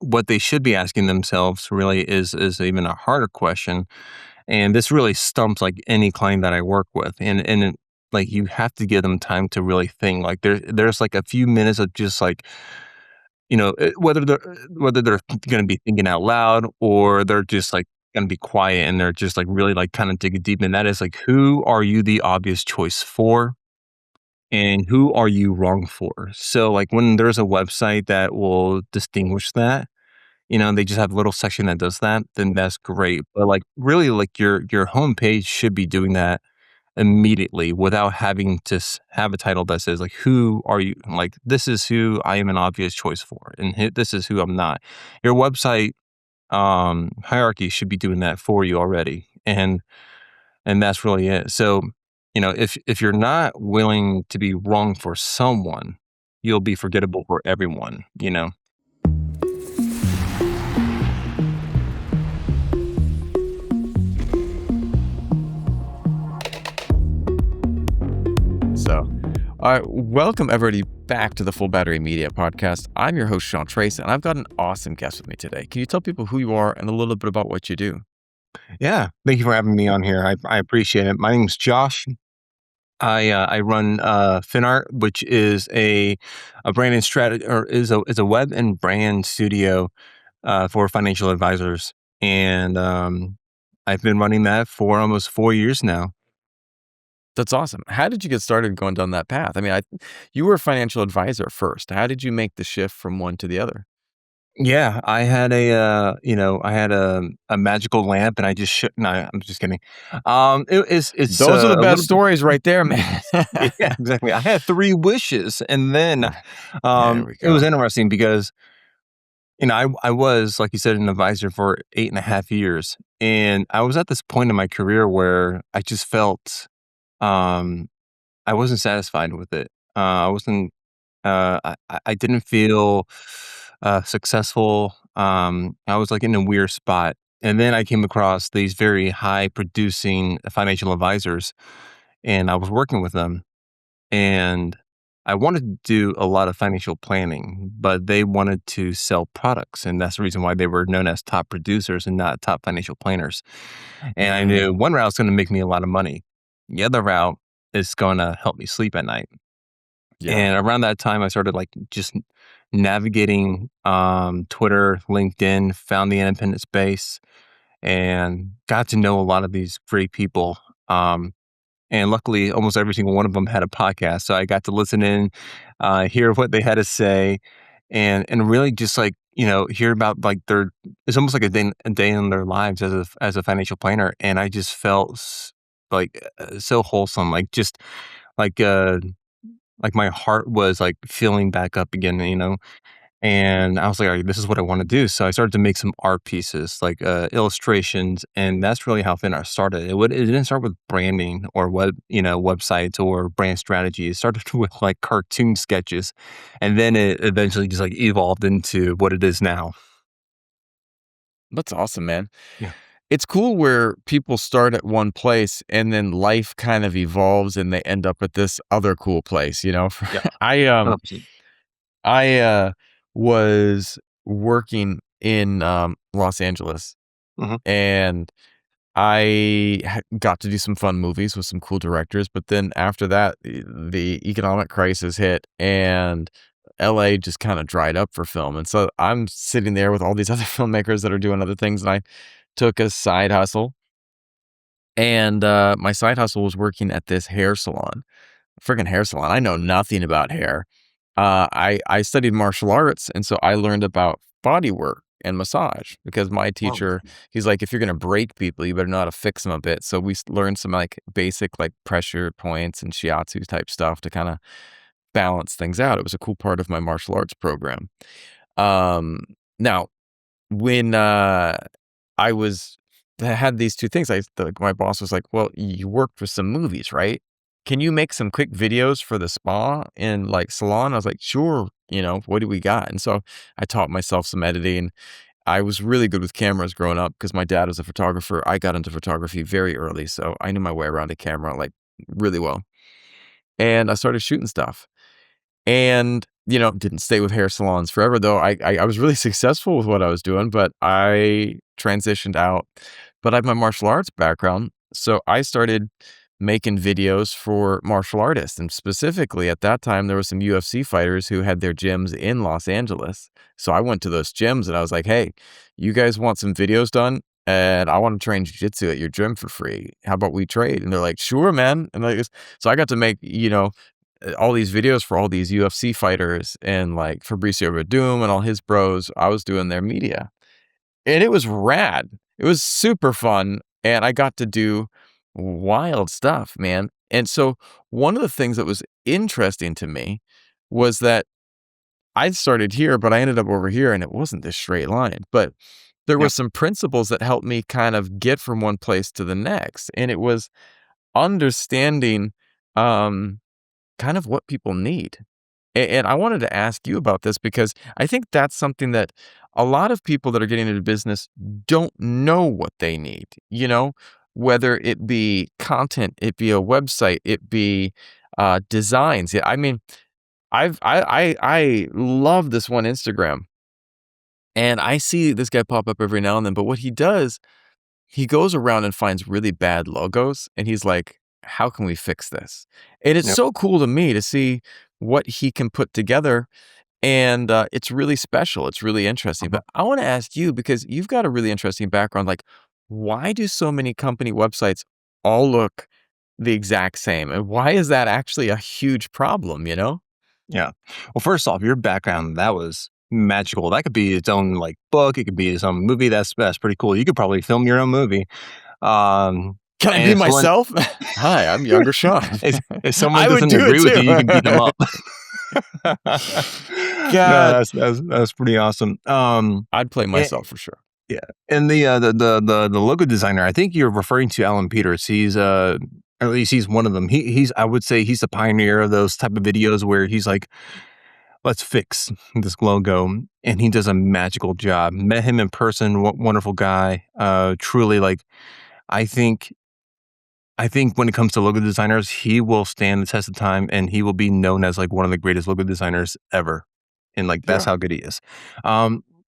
what they should be asking themselves really is even a harder question, and this really stumps like any client that I work with, like you have to give them time to really think. Like there's like a few minutes of just like whether they're going to be thinking out loud or they're just like going to be quiet and they're just like really like kind of digging deep. And that is like, who are you the obvious choice for? And who are you wrong for? So like when there's a website that will distinguish that, they just have a little section that does that, then that's great. But like really like your homepage should be doing that immediately without having to have a title that says like, who are you? Like, this is who I am an obvious choice for, and this is who I'm not. Your website hierarchy should be doing that for you already, and that's really it. So, if you're not willing to be wrong for someone, you'll be forgettable for everyone. So, all right, welcome everybody back to the Full Battery Media Podcast. I'm your host, Sean Trace, and I've got an awesome guest with me today. Can you tell people who you are and a little bit about what you do? Yeah, thank you for having me on here. I appreciate it. My name's Josh. I run Finart, which is a branding strategy, or is a web and brand studio for financial advisors, and I've been running that for almost 4 years now. That's awesome. How did you get started going down that path? I mean, you were a financial advisor first. How did you make the shift from one to the other? Yeah, I had I had a magical lamp, and I just no, I'm just kidding. It's Those are the a best little bit. stories right there, man. Yeah, exactly. I had 3 wishes, and then There we it was go. interesting because I was, like you said, an advisor for 8.5 years, and I was at this point in my career where I just felt um, I wasn't satisfied with it. I wasn't. I didn't feel successful. I was like in a weird spot, and then I came across these very high producing financial advisors, and I was working with them, and I wanted to do a lot of financial planning, but they wanted to sell products. And that's the reason why they were known as top producers and not top financial planners. And I knew Mm, one route is going to make me a lot of money. The other route is going to help me sleep at night. yeah. And around that time, I started like just navigating Twitter, LinkedIn, found the independent space, and got to know a lot of these great people. And luckily, almost every single one of them had a podcast, so I got to listen in, hear what they had to say, and really just like hear about like their. It's almost like a day in their lives as a financial planner, and I just felt like so wholesome, like just like uh like my heart was like filling back up again. And I was like, "All right, this is what I wanna do." So I started to make some art pieces, like, illustrations, and that's really how Thin Art started. It didn't start with branding or websites or brand strategy. It started with, like, cartoon sketches, and then it eventually just, like, evolved into what it is now. That's awesome, man. Yeah. It's cool where people start at one place and then life kind of evolves and they end up at this other cool place, you know? Yeah. I um 100%. I was working in Los Angeles Mhm. and got to do some fun movies with some cool directors, but then after that the economic crisis hit and LA just kind of dried up for film. And so I'm sitting there with all these other filmmakers that are doing other things and I took a side hustle and, my side hustle was working at this hair salon, freaking hair salon. I know nothing about hair. I studied martial arts, and so I learned about body work and massage because my Wow. teacher, he's like, "If you're gonna break people, you better know how to fix them a bit." So we learned some, like, basic, like, pressure points and shiatsu type stuff to kinda balance things out. It was a cool part of my martial arts program. Um, Now when, I was I had these 2 things. My boss was like, "Well, you worked for some movies, right? Can you make some quick videos for the spa and, like, salon?" I was like, "Sure, what do we got?" And so I taught myself some editing. I was really good with cameras growing up because my dad was a photographer. I got into photography very early, so I knew my way around a camera, like, really well. And I started shooting stuff. And didn't stay with hair salons forever though. I was really successful with what I was doing, but I transitioned out. But I have my martial arts background, so I started making videos for martial artists, and specifically at that time there were some UFC fighters who had their gyms in Los Angeles. So I went to those gyms and I was like, "Hey, you guys want some videos done? And I want to train jiu-jitsu at your gym for free. How about we trade?" And they're like, "Sure, man." And like, so I got to make, all these videos for all these UFC fighters and like Fabricio Verdum and all his bros. I was doing their media and it was rad. It was super fun. And I got to do wild stuff, man. And so one of the things that was interesting to me was that I started here, but I ended up over here and it wasn't this straight line. But there were Yep. some principles that helped me kind of get from one place to the next. And it was understanding um kind of what people need. And I wanted to ask you about this because I think that's something that a lot of people that are getting into business don't know what they need, whether it be content, it be a website, it be designs. Yeah, I mean, I love this one Instagram and I see this guy pop up every now and then, but what he does, he goes around and finds really bad logos and he's like, how can we fix this? And it's Yep. so cool to me to see what he can put together. And it's really special. It's really interesting. Uh-huh. But I want to ask you, because you've got a really interesting background, like, why do so many company websites all look the exact same? And why is that actually a huge problem, you know? Yeah. Well, first off, your background, that was magical. That could be its own like book. It could be its own movie. That's pretty cool. You could probably film your own movie. Um, Can I and be myself? Hi, I'm younger Sean. if someone I would doesn't do it agree with too. you, you can beat them up. No, God, that's pretty awesome. I'd play And, myself for sure. yeah, and the logo designer, I think you're referring to Alan Peters. He's at least he's one of them. He's I would say he's the pioneer of those type of videos where he's like, let's fix this logo, and he does a magical job. Met him in person, wonderful guy. Truly, like I think I think when it comes to logo designers, he will stand the test of time, and he will be known as like one of the greatest logo designers ever. And like that's Yeah. how good he is.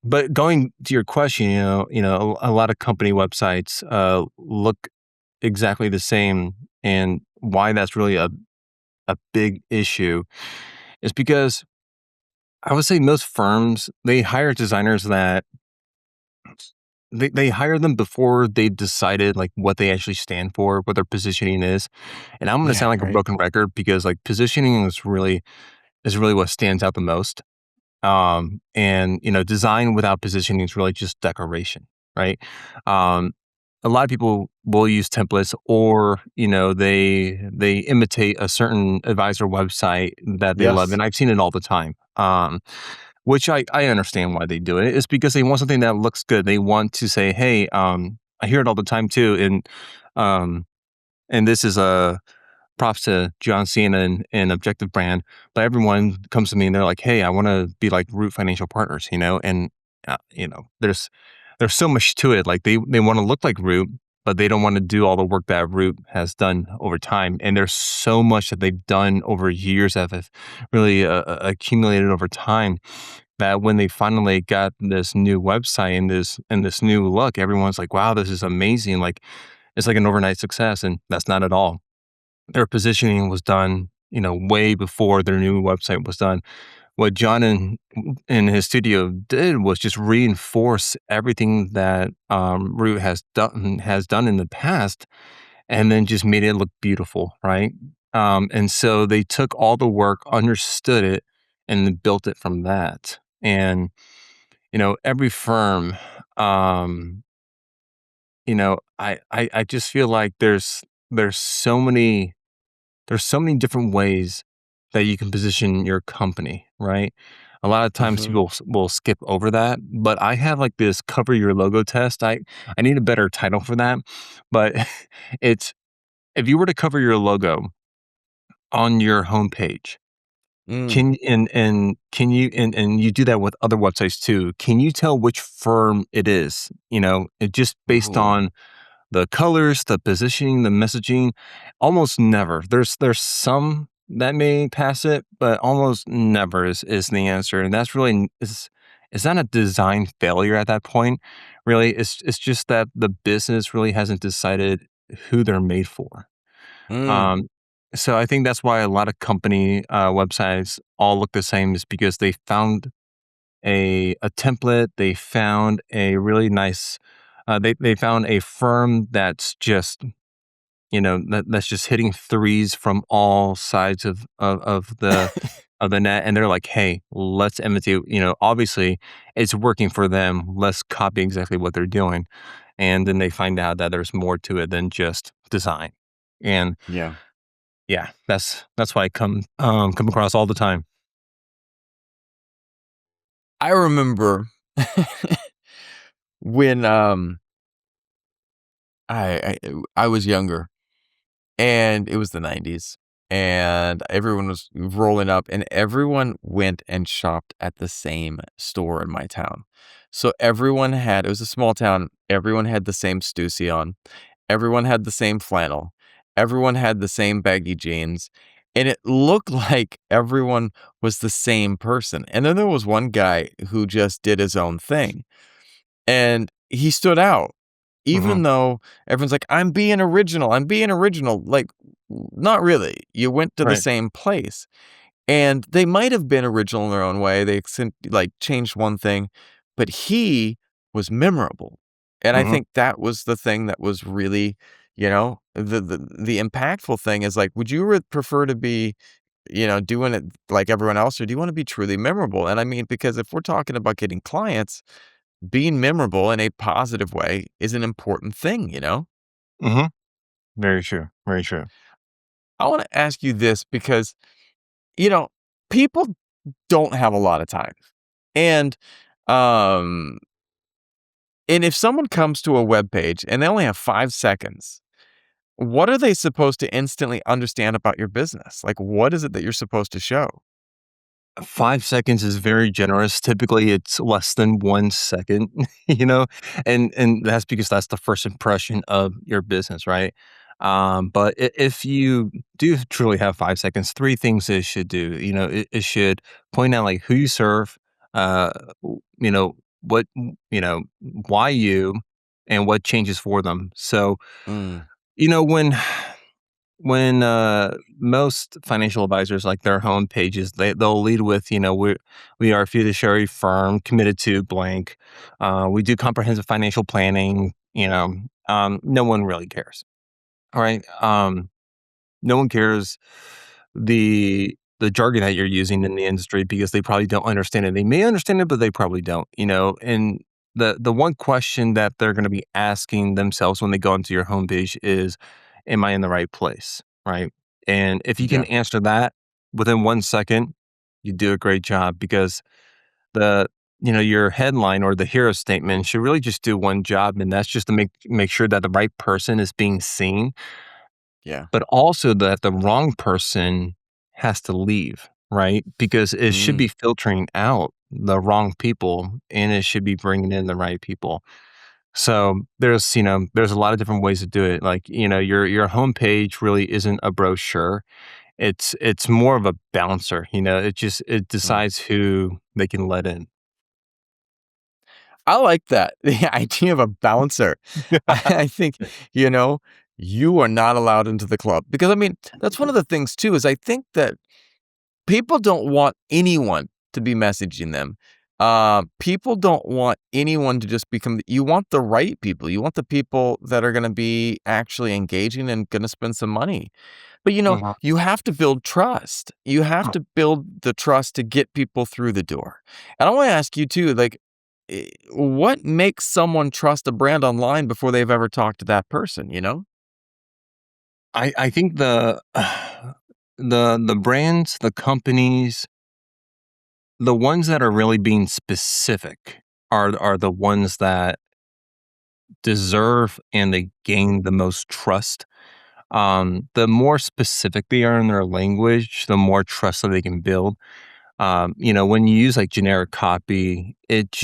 But going to your question, a lot of company websites look exactly the same, and why that's really a big issue is because I would say most firms they hire designers that they hire them before they've decided like what they actually stand for, what their positioning is. And I'm gonna Yeah, sound like a right. broken record because like positioning is really what stands out the most. And design without positioning is really just decoration, right? Um, a lot of people will use templates or they imitate a certain advisor website that they love, Yes. and I've seen it all the time. Which I understand why they do it. It's because they want something that looks good. They want to say, hey, I hear it all the time too, um and this is a props to John Cena and Objective Brand, but everyone comes to me and they're like, "Hey, I want to be like Root Financial Partners," and there's so much to it. Like they want to look like Root, but they don't want to do all the work that Root has done over time. And there's so much that they've done over years that have really accumulated over time. That when they finally got this new website and this new look, everyone's like, "Wow, this is amazing!" Like it's like an overnight success, and that's not at all. Their positioning was done, way before their new website was done. What John in his studio did was just reinforce everything that Root has done in the past, and then just made it look beautiful, right? And so they took all the work, understood it, and then built it from that. And every firm, I just feel like there's so many there's so many different ways that you can position your company, right? A lot of times Mhm. people will skip over that, but I have like this cover your logo test. I need a better title for that, but it's if you were to cover your logo on your homepage, Mm. can you and you do that with other websites too? Can you tell which firm it is? It just based Ooh. on the colors, the positioning, the messaging, almost never. There's some that may pass it, but almost never is the answer, and that's really it's not a design failure at that point, really, it's just that the business really hasn't decided who they're made for. Mm, Um, so I think that's why a lot of company, websites all look the same is because they found a template, they found a really nice they found a firm that's just, that's just hitting threes from all sides of the net, and they're like, "Hey, let's imitate," obviously, it's working for them, let's copy exactly what they're doing, and then they find out that there's more to it than just design, and yeah. yeah, that's why I come across all the time. I remember when, I was younger, and it was the '90s, and everyone was rolling up, and everyone went and shopped at the same store in my town. So everyone had it was a small town, everyone had the same Stussy on, everyone had the same flannel, everyone had the same baggy jeans, and it looked like everyone was the same person, and then there was one guy who just did his own thing. And he stood out, Mhm, even though everyone's like, I'm being original." Like, not really. You went to the right, same place. And they might have been original in their own way. They like changed one thing, but he was memorable. And I mhm, think that was the thing that was really, the impactful thing is like, would you prefer to be, doing it like everyone else, or do you want to be truly memorable? And I mean, because if we're talking about getting clients, being memorable in a positive way is an important thing, you know? mhm, very true, very true. I want to ask you this because, you know, people don't have a lot of time. And um and if someone comes to a web page and they only have 5 seconds, what are they supposed to instantly understand about your business? Like what is it that you're supposed to show? 5 seconds is very generous. Typically, it's less than 1 second, and that's because that's the first impression of your business, right? But if you do truly have 5 seconds, 3 things it should do. It should point out, like, who you serve, uh, what why you, and what changes for them. So, Mm, you know, when most financial advisors, like, their home pages, they'll lead with, we are a fiduciary firm committed to blank, we do comprehensive financial planning. No one really cares. All right. No one cares the jargon that you're using in the industry because they probably don't understand it. They may understand it, but they probably don't. And the one question that they're going to be asking themselves when they go into your homepage is, "Am I in the right place?" Right? And if you can yeah. answer that within 1 second, you do a great job because the your headline or the hero statement should really just do one job, and that's just to make sure that the right person is being seen, Yeah. but also that the wrong person has to leave, right? Because it should be Mm. filtering out the wrong people, and it should be bringing in the right people. So there's a lot of different ways to do it. Like, your homepage really isn't a brochure. It's more of a bouncer. It Mm. decides who they can let in. I like that. The idea of a bouncer. I think, you know, you are not allowed into the club because I mean, that's one of the things too is I think that people don't want anyone to be messaging them. People don't want anyone to just become you want the right people. You want the people that are gonna be actually engaging and gonna spend some money. But, Mhm. you have to build trust. You have to build the trust to get people through the door. And I wanna ask you too, like, what makes someone trust a brand online before they've ever talked to that person, you know? I think the brands, the companies, the ones that are really being specific are the ones that deserve and they gain the most trust. The more specific they are in their language, the more trust that they can build. When you use, like, generic copy, it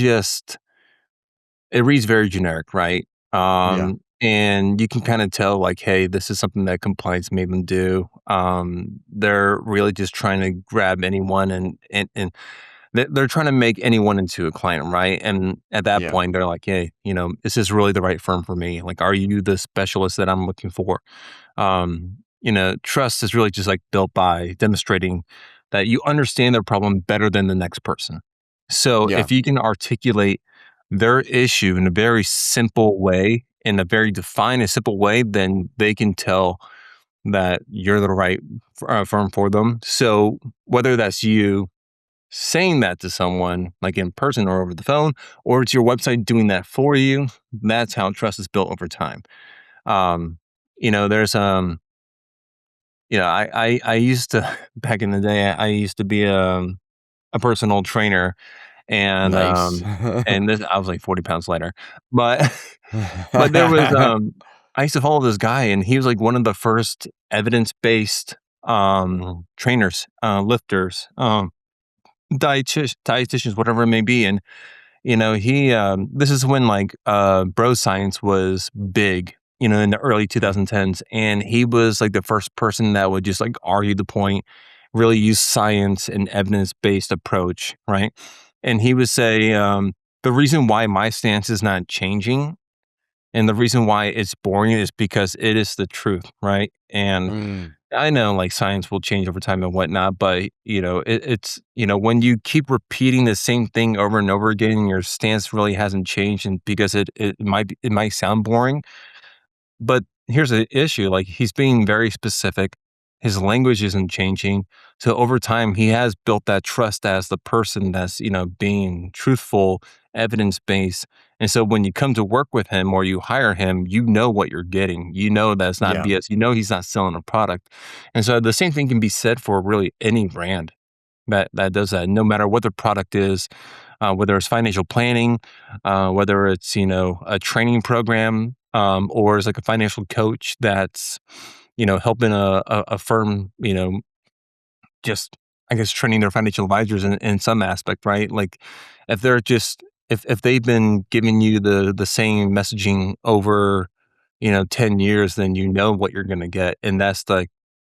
reads very generic, right? Yeah. and you can kinda tell, like, hey, this is something that compliance made them do. They're really just trying to grab anyone and they're trying to make anyone into a client, right? And at that Yeah. point, they're like, "Hey, is this really the right firm for me? Like, are you the specialist that I'm looking for?" Trust is really just like built by demonstrating that you understand their problem better than the next person. So Yeah. if you can articulate their issue in a very simple way, in a very defined and simple way, then they can tell that you're the right firm for them. So whether that's you saying that to someone like in person or over the phone, or it's your website doing that for you, that's how trust is built over time. There's I used to back in the day, I used to be a personal trainer and Nice. this I was like 40 pounds lighter. But but there was I used to follow this guy and he was like one of the first evidence-based trainers, lifters, dietitians, whatever it may be. And he this is when like bro science was big, in the early Mm, 2010s, and he was like the first person that would just like argue the point, really use science and evidence-based approach, right? And he would say, the reason why my stance is not changing and the reason why it's boring is because it is the truth, right? And mm, I know like science will change over time and whatnot, but it's when you keep repeating the same thing over and over again, and your stance really hasn't changed, and because it might sound boring, but here's the issue, like, he's being very specific, his language isn't changing, so over time, he has built that trust as the person that's, being truthful, evidence-based, and so when you come to work with him or you hire him, you know what you're getting, you know that's not yeah. BS, you know he's not selling a product, and so the same thing can be said for really any brand that does that, no matter what the product is, whether it's financial planning, whether it's a training program, or it's like a financial coach that's helping a firm, just I guess training their financial advisors in some aspect, right? Like if they're just if they've been giving you the same messaging over 10 years, then you know what you're going to get, and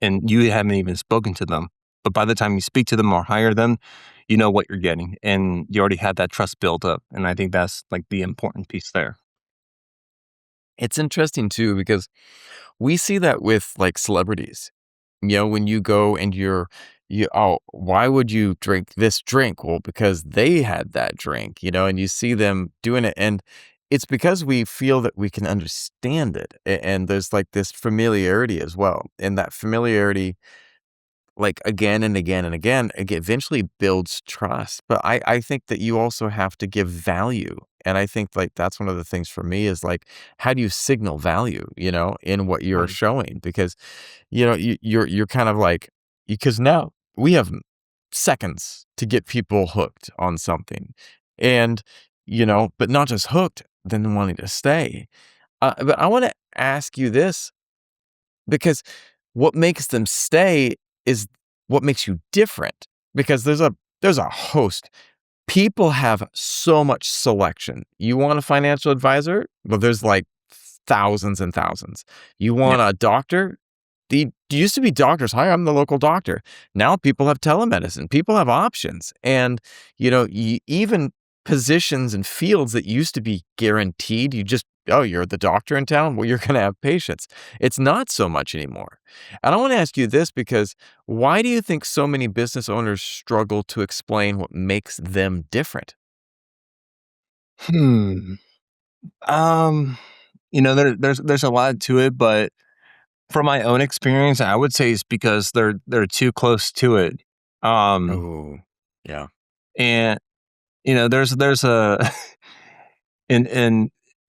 and you haven't even spoken to them, but by the time you speak to them or hire them, you know what you're getting, and you already had that trust built up, and I think that's like the important piece there. It's interesting too because we see that with like celebrities. When you go and oh, why would you drink this drink? Well, because they had that drink, and you see them doing it. And it's because we feel that we can understand it. And there's like this familiarity as well. And that familiarity, like again and again and again, eventually builds trust. But I think that you also have to give value. And I think like that's one of the things for me is like, how do you signal value, in what you're Right. showing? Because you're kind of like because now we have seconds to get people hooked on something, and but not just hooked, then wanting to stay. But I want to ask you this because what makes them stay is what makes you different. Because there's a host. People have so much selection. You want a financial advisor? Well, there's like thousands and thousands. You Yeah. want a doctor? The used to be doctors. Hi, I'm the local doctor. Now people have telemedicine. People have options. And, even positions and fields that used to be guaranteed, oh, you're the doctor in town? Well, you're going to have patients. It's not so much anymore. And I want to ask you this because why do you think so many business owners struggle to explain what makes them different? Hmm. Um, there's a lot to it, but from my own experience, I would say it's because they're too close to it. Um, Oh, yeah. and there's a and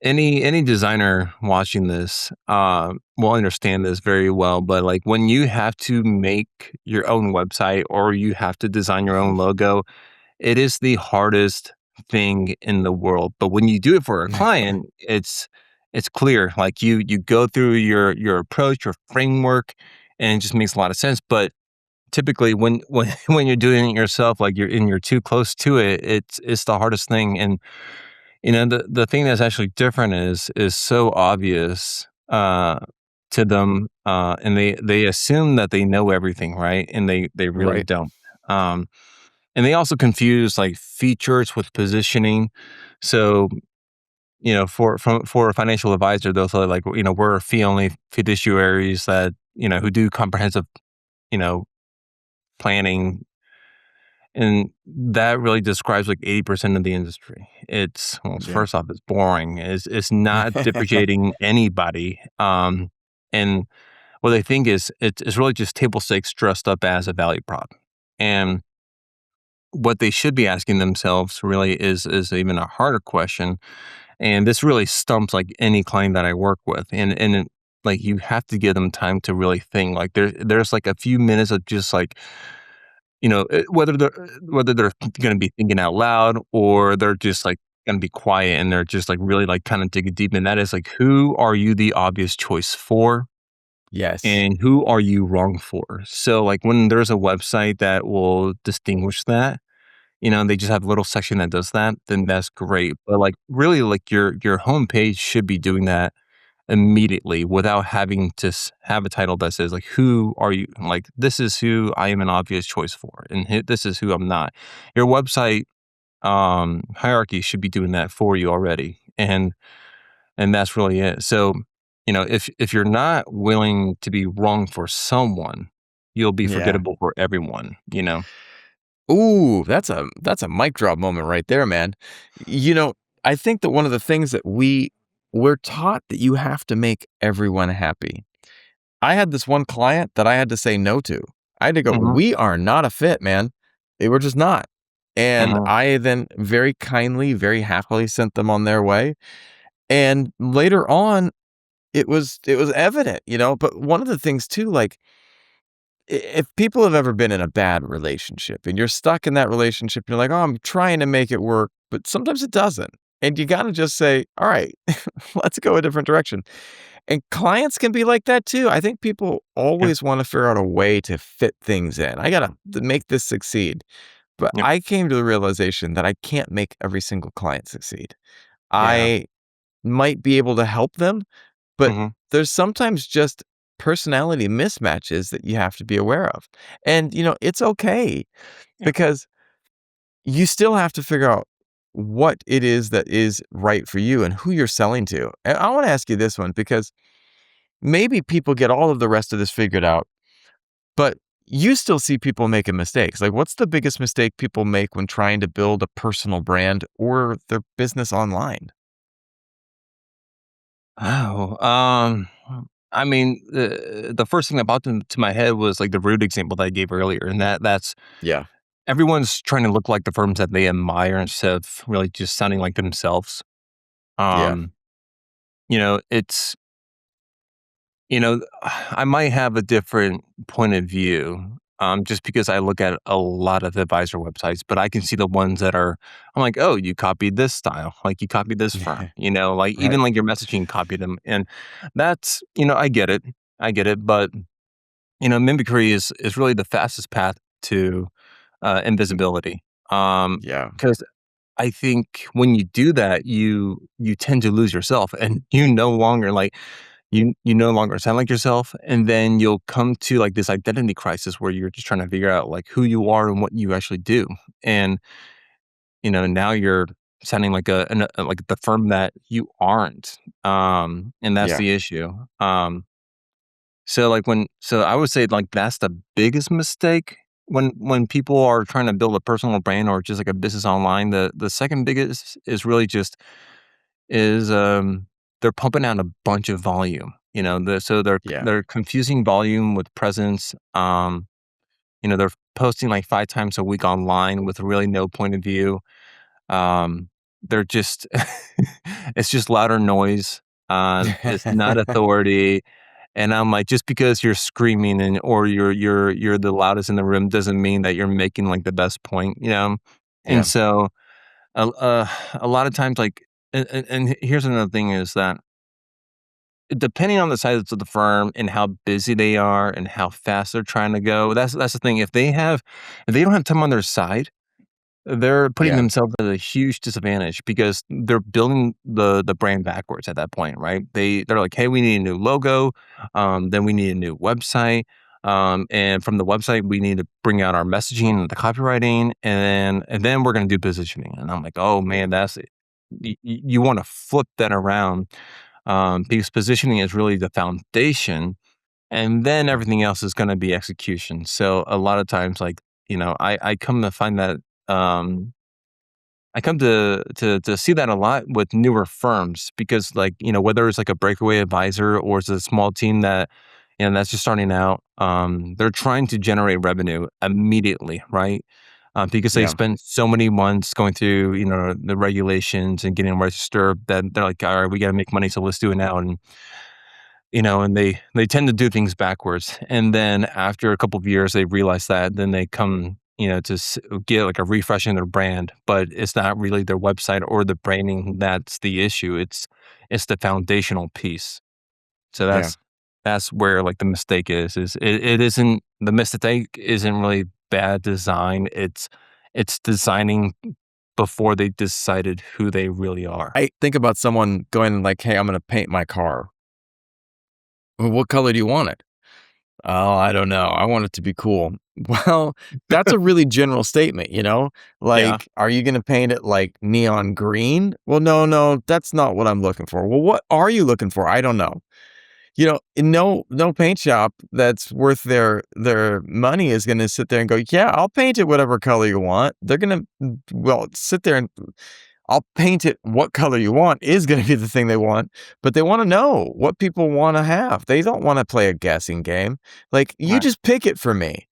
any designer watching this will understand this very well. But like when you have to make your own website or you have to design your Mhm. own logo, it is the hardest thing in the world. But when you do it for a client, it's clear. Like you go through your approach, your framework, and it just makes a lot of sense. But typically when when you're doing it yourself, like you're too close to it, it's the hardest thing. And The thing that's actually different is so obvious, to them, and they assume that they know everything, right? And they really Right. don't. Um, and they also confuse, like, features with positioning. So, for a financial advisor, they'll say, like, "We're fee-only fiduciaries that, who do comprehensive, you know, planning," and that really describes, like, 80% of the industry. Yeah. First off, it's boring. It's not differentiating anybody, and what they think is it's really just table stakes dressed up as a value prop, and what they should be asking themselves really is even a harder question, and this really stumps, like, any client that I work with, like, you have to give them time to really think, like, there's, like, a few minutes of just, like, whether they're gonna be thinking out loud or they're just, like, gonna be quiet and they're just, like, really, like, kinda digging deep, and that is, like, who are you the obvious choice for, Yes. and who are you wrong for? So, like, when there's a website that will distinguish that, they just have a little section that does that, then that's great. But, like, really, like, your homepage should be doing that immediately without having to have a title that says, like, who are you? Like, this is who I am an obvious choice for, and this is who I'm not. Your website hierarchy should be doing that for you already, and that's really it. So, if you're not willing to be wrong for someone, you'll be Yeah. forgettable for everyone. Ooh, that's a mic drop moment right there, man. You know, I think that one of the things that we're taught that you have to make everyone happy. I had this one client that I had to say no to. I had to go, Mhm, "We are not a fit, man. We're just not." And mhm, I then very kindly, very happily sent them on their way. And later on, it was evident, but one of the things too, like, if people have ever been in a bad relationship and you're stuck in that relationship, you're like, "Oh, I'm trying to make it work," but sometimes it doesn't. And you gotta just say, "All right, let's go a different direction." And clients can be like that too. I think people yep, always wanna figure out a way to fit things in. I gotta make this succeed. But yep, I came to the realization that I can't make every single client succeed. yeah, I might be able to help them, but mhm, there's sometimes just personality mismatches that you have to be aware of. And, it's okay yep. because you still have to figure out what it is that is right for you and who you're selling to. And I want to ask you this one because maybe people get all of the rest of this figured out, but you still see people making mistakes. Like, what's the biggest mistake people make when trying to build a personal brand or their business online? Oh, I mean, the first thing that popped into my head was, like, the rude example that I gave earlier, and that's Yeah. everyone's trying to look like the firms that they admire instead of really just sounding like themselves. Yeah. Um, it's I might have a different point of view, just because I look at a lot of advisor websites, but I can see the ones that are I'm like, "Oh, you copied this style, like, you copied this firm," like, Right. even, like, your messaging copied them, and I get it. I get it, but, mimicry is really the fastest path to, invisibility, Yeah. because I think when you do that, you tend to lose yourself, and you no longer, like, you no longer sound like yourself, and then you'll come to, like, this identity crisis where you're just trying to figure out, like, who you are and what you actually do, and, now you're sounding like like the firm that you aren't, and that's Yeah. the issue, so I would say, like, that's the biggest mistake when people are trying to build a personal brand or just, like, a business online. The second biggest is really just is, they're pumping out a bunch of volume, so Yeah. they're confusing volume with presence, they're posting, like, 5 times a week online with really no point of view, they're just it's just louder noise, it's not authority, and I'm like, just because you're screaming or you're the loudest in the room doesn't mean that you're making, like, the best point? And Yeah. so, a lot of times, like and here's another thing is that depending on the size of the firm and how busy they are and how fast they're trying to go, that's the thing. If they don't have time on their side, they're putting Yeah, themselves at a huge disadvantage because they're building the brand backwards at that point, right? They're like, "Hey, we need a new logo, then we need a new website, and from the website, we need to bring out our messaging and the copywriting, and then we're gonna do positioning." And I'm like, "Oh, man, that's it." You wanna flip that around, because positioning is really the foundation, and then yeah, everything else is gonna be execution. So, a lot of times, like, I come to find that, I come to see that a lot with newer firms because, like, whether it's like a breakaway advisor or it's a small team that, that's just starting out, they're trying to generate revenue immediately, right? Because they yeah. spent so many months going through, the regulations and getting registered that they're like, all right, we got to make money, so let's do it now. And they tend to do things backwards. And then after a couple of years, they realize that. Then they come, get like a refresh in their brand, but it's not really their website or the branding that's the issue. It's the foundational piece. So Yeah. that's where like the mistake is. It isn't the mistake isn't really bad design. It's designing before they decided who they really are. I think about someone going like, "Hey, I'm gonna paint my car." "Well, what color do you want it?" "Oh, I don't know. I want it to be cool." Well, that's a really general statement, you know? Yeah. Like, "Are you gonna paint it like neon green?" "Well, no, no, that's not what I'm looking for." "Well, what are you looking for?" "I don't know." No paint shop that's worth their money is gonna sit there and go, "Yeah, I'll paint it whatever color you want." They're gonna, well, sit there and I'll paint it what color you want is gonna be the thing they want, but they wanna know what people wanna have. They don't wanna play a guessing game. Like, "You Right. just pick it for me."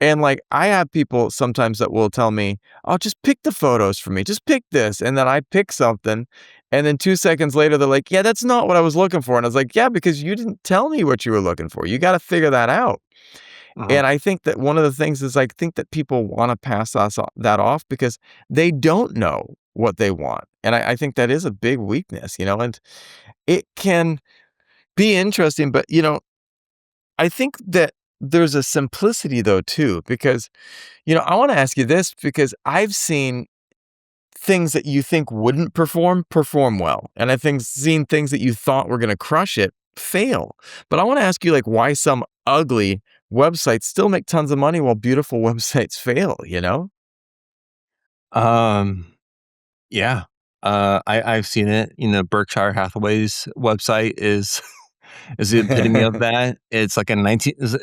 And, like, I have people sometimes that will tell me, "Oh, just pick the photos for me. Just pick this." And then I pick something, and then 2 seconds later, they're like, "Yeah, that's not what I was looking for." And I was like, "Yeah, because you didn't tell me what you were looking for. You gotta figure that out." Mhm. And I think that one of the things is I think that people wanna pass that off because they don't know what they want. And I think that is a big weakness, and it can be interesting, but, I think that there's a simplicity though too, because, I wanna ask you this because I've seen things that you think wouldn't perform well, and I think seen things that you thought were gonna crush it fail. But I wanna ask you, like, why some ugly websites still make tons of money while beautiful websites fail, you know? Um, yeah. I've seen it. Berkshire Hathaway's website is is the epitome of that. It's like it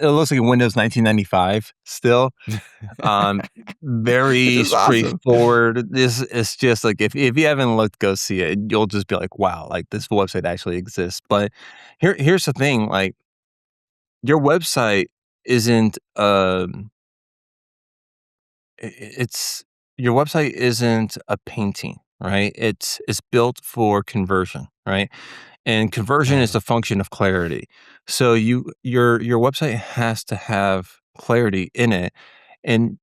looks like a Windows 1995 still. Um, Which very is awesome. straightforward. This is just like if you haven't looked, go see it. You'll just be like, wow, like this website actually exists. But here's the thing, like your website isn't it's your website isn't a painting, right? It's built for conversion, right? And conversion is Yeah, a function of clarity. So your website has to have clarity in it, and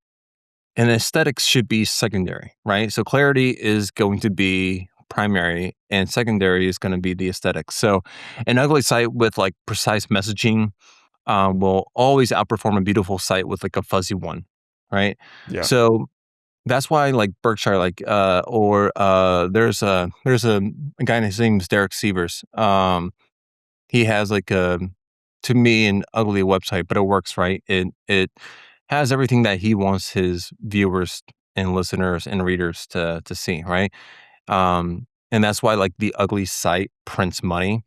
aesthetics should be secondary, right? So clarity is going to be primary, and secondary is going to be the aesthetics. So an ugly site with like precise messaging will always outperform a beautiful site with like a fuzzy one, right? yeah, So that's why like Berkshire, like or there's a guy, his name is Derek Sievers. He has like a, to me, an ugly website, but it works, right. It has everything that he wants his viewers and listeners and readers to see, right. And that's why like the ugly site prints money.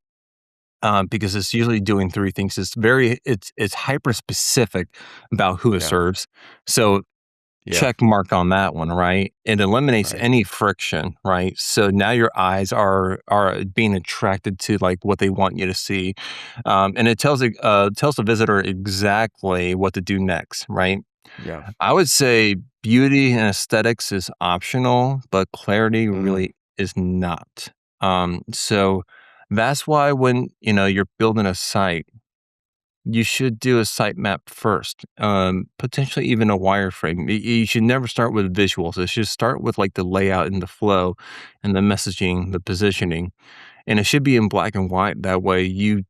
Because it's usually doing three things. It's hyper specific about who it yeah, serves. So yeah, check mark on that one, right? It eliminates right, any friction, right? So now your eyes are being attracted to like what they want you to see, and it tells the visitor exactly what to do next, right? yeah, I would say beauty and aesthetics is optional, but clarity mhm, really is not. So that's why when you're building a site, you should do a sitemap first, potentially even a wireframe. You should never start with visuals. It should start with like the layout and the flow and the messaging, the positioning. And it should be in black and white. That way you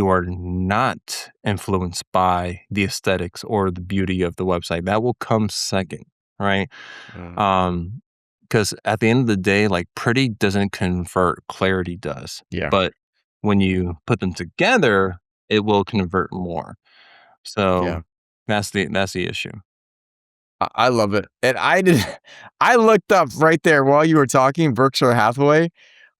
are not influenced by the aesthetics or the beauty of the website. That will come second. right? Mm, Um, because at the end of the day, like pretty doesn't convert, clarity does. yeah, But when you put them together, it will convert more. yeah. So that's the issue. I love it, and I did I looked up right there while you were talking, Berkshire Hathaway.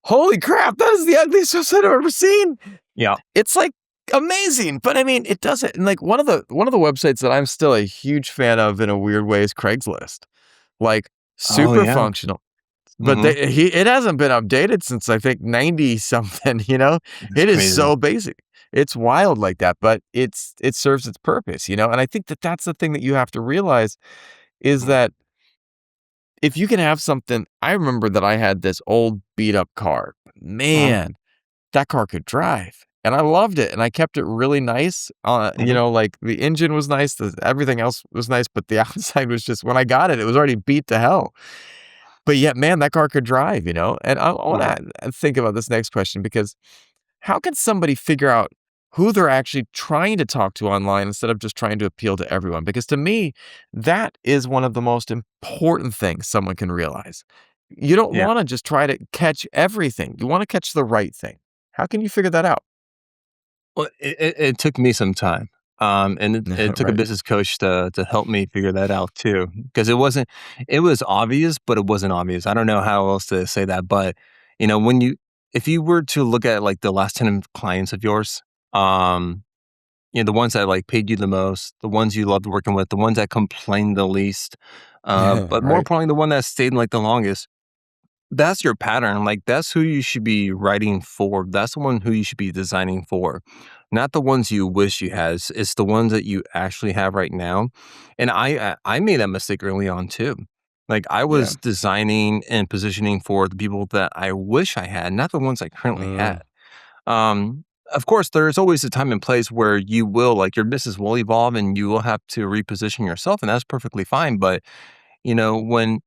Holy crap, that is the ugliest website I've ever seen. Yeah. It's, like, amazing, but, I mean, it doesn't and, like, one of the websites that I'm still a huge fan of in a weird way is Craigslist. Like, Oh super yeah. functional, but Hmm. it hasn't been updated since, I think, 90 something, you know? It's It is crazy. so basic. It's wild like that, but it serves its purpose, you know? And I think that that's the thing that you have to realize is Mhm. that if you can have something I remember that I had this old beat up car. Mhm. Man, that car could drive, and I loved it, and I kept it really nice, you Mhm. know, like, the engine was nice, everything else was nice, but the outside was just when I got it, it was already beat to hell, but yet, man, that car could drive, you know, and I Mhm. wanna think about this next question because how can somebody figure out who they're actually trying to talk to online instead of just trying to appeal to everyone? Because to me, that is one of the most important things someone can realize. You don't Yeah. wanna just try to catch everything. You wanna catch the right thing. How can you figure that out? Well, it took me some time, and it took a Right. business coach to help me figure that out too, because it was obvious, but it wasn't obvious. I don't know how else to say that, but when you if you were to look at like the last 10 clients of yours, um, the ones that like paid you the most, the ones you loved working with, the ones that complained the least, but more Right. importantly, the one that stayed like the longest. That's your pattern, like, that's who you should be writing for, that's the one who you should be designing for, not the ones you wish you had, it's the ones that you actually have right now, and I made that mistake early on too. Like, I Yeah. was designing and positioning for the people that I wish I had, not the ones I currently had. Mm, Of course, there's always a time and place where you will like, your business will evolve and you will have to reposition yourself, and that's perfectly fine, but, you know, when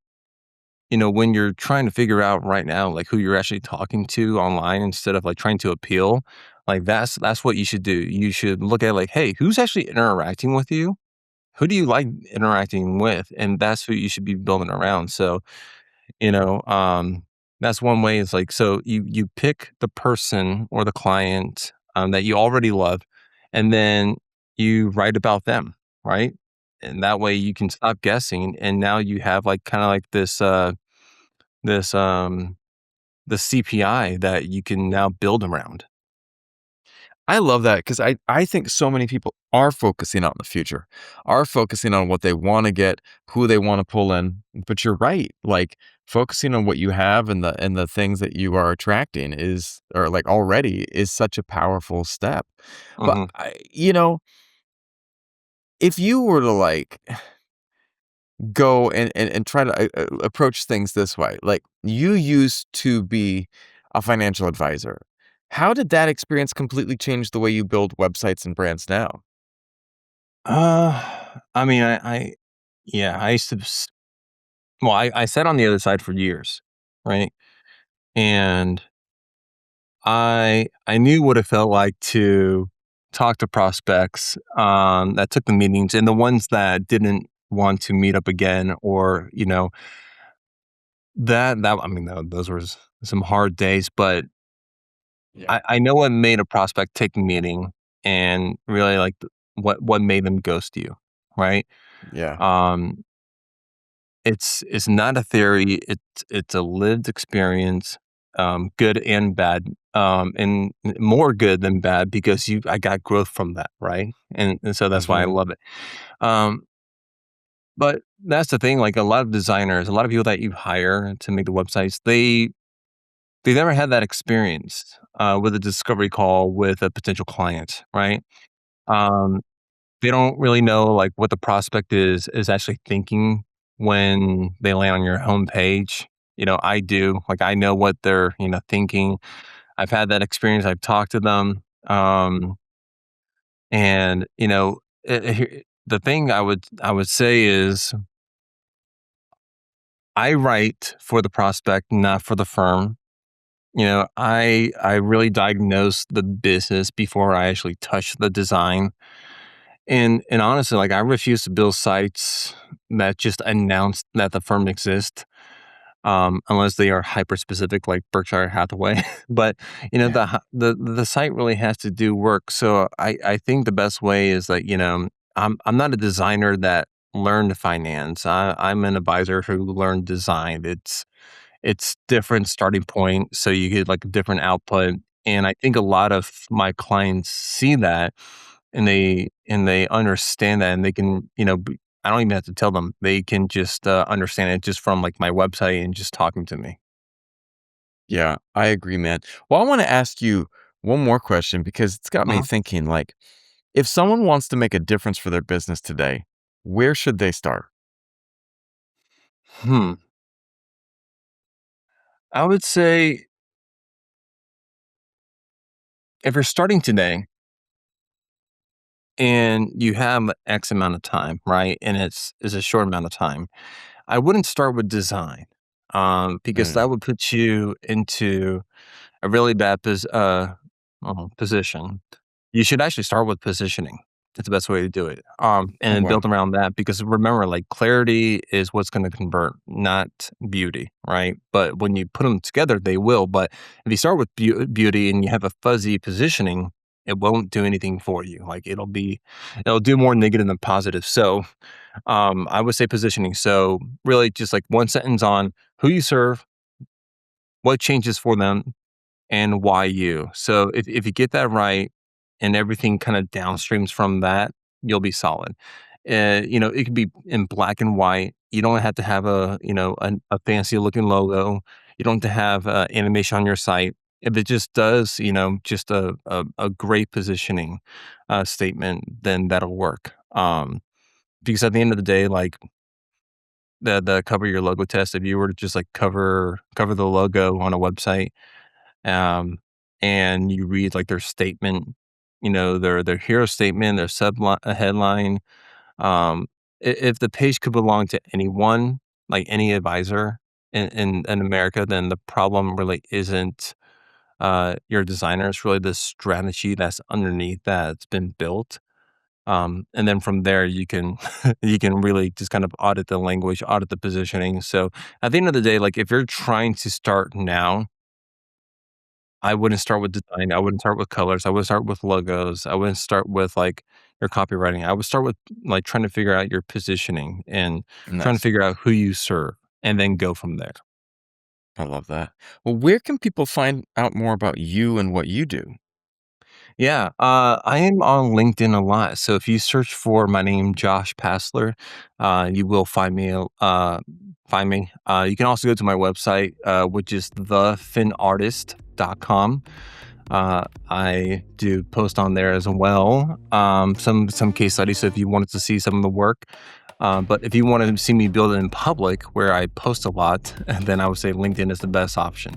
when you're trying to figure out right now, like who you're actually talking to online instead of like trying to appeal, like that's what you should do. You should look at like, hey, who's actually interacting with you? Who do you like interacting with? And that's who you should be building around. So, you know, um, that's one way is like so you pick the person or the client that you already love, and then you write about them, right? And that way you can stop guessing. And now you have like kind of like this the CPI that you can now build around. I love that because I think so many people are focusing on the future, are focusing on what they wanna get, who they wanna pull in, but you're right, like, focusing on what you have and the things that you are attracting is or, like, already is such a powerful step. But Mhm. if you were to, like, go and try to, approach things this way, like, you used to be a financial advisor. How did that experience completely change the way you build websites and brands now? I mean, yeah, I used to, well, I sat on the other side for years, right? And I knew what it felt like to talk to prospects that took the meetings and the ones that didn't want to meet up again, or that I mean, those were some hard days, but Yeah. I know what made a prospect take a meeting and really like what made them ghost you, right? Yeah. Um, it's not a theory. It's a lived experience, good and bad, and more good than bad because I got growth from that, right? And so that's why I Mhm. love it. Um, but that's the thing. Like a lot of designers, a lot of people that you hire to make the websites, they never had that experience with a discovery call with a potential client, right? Um, they don't really know like what the prospect is actually thinking when they land on your homepage. I do. Like I know what they're thinking. I've had that experience. I've talked to them, and the thing I would say is I write for the prospect, not for the firm. I really diagnose the business before I actually touch the design. And honestly, like I refuse to build sites that just announce that the firm exists, unless they are hyper specific like Berkshire Hathaway. But Yeah. the site really has to do work. So I think the best way is that I'm not a designer that learned finance. I'm an advisor who learned design. It's different starting point, so you get like a different output. And I think a lot of my clients see that and they understand that and they can, I don't even have to tell them. They can just understand it just from like my website and just talking to me. Yeah, I agree, man. Well, I want to ask you one more question because it's got me Mhm. thinking like, if someone wants to make a difference for their business today, where should they start? Hmm. I would say if you're starting today and you have X amount of time, right? And it's a short amount of time. I wouldn't start with design, because Mm, that would put you into a really bad position. You should actually start with positioning. That's the best way to do it. And oh, then wow. build around that because remember, like clarity is what's going to convert, not beauty, right? But when you put them together, they will. But if you start with beauty and you have a fuzzy positioning, it won't do anything for you. Like it'll do more negative than positive. So, I would say positioning. So really, just like one sentence on who you serve, what changes for them, and why you. So if you get that right and everything kind of downstreams from that, you'll be solid. It could be in black and white. You don't have to have a fancy looking logo. You don't have to have animation on your site. If it just does, just a great positioning statement, then that'll work. Because at the end of the day, like the cover your logo test, if you were to just like cover the logo on a website, um, and you read like their statement, their hero statement, their headline. Um, if the page could belong to anyone, like any advisor in America, then the problem really isn't your designer. It's really the strategy that's underneath that's been built. And then from there, you can you can really just kind of audit the language, audit the positioning. So at the end of the day, like if you're trying to start now, I wouldn't start with design. I wouldn't start with colors. I would start with logos. I wouldn't start with like your copywriting. I would start with like trying to figure out your positioning and trying to Nice. figure out who you serve and then go from there. I love that. Well, where can people find out more about you and what you do? Yeah, I am on LinkedIn a lot. So if you search for my name, Josh Passler, you will find me. Find me. You can also go to my website, which is thefinartist.com. I do post on there as well. Some case studies if you wanted to see some of the work. But if you want to see me build it in public, where I post a lot, then I would say LinkedIn is the best option.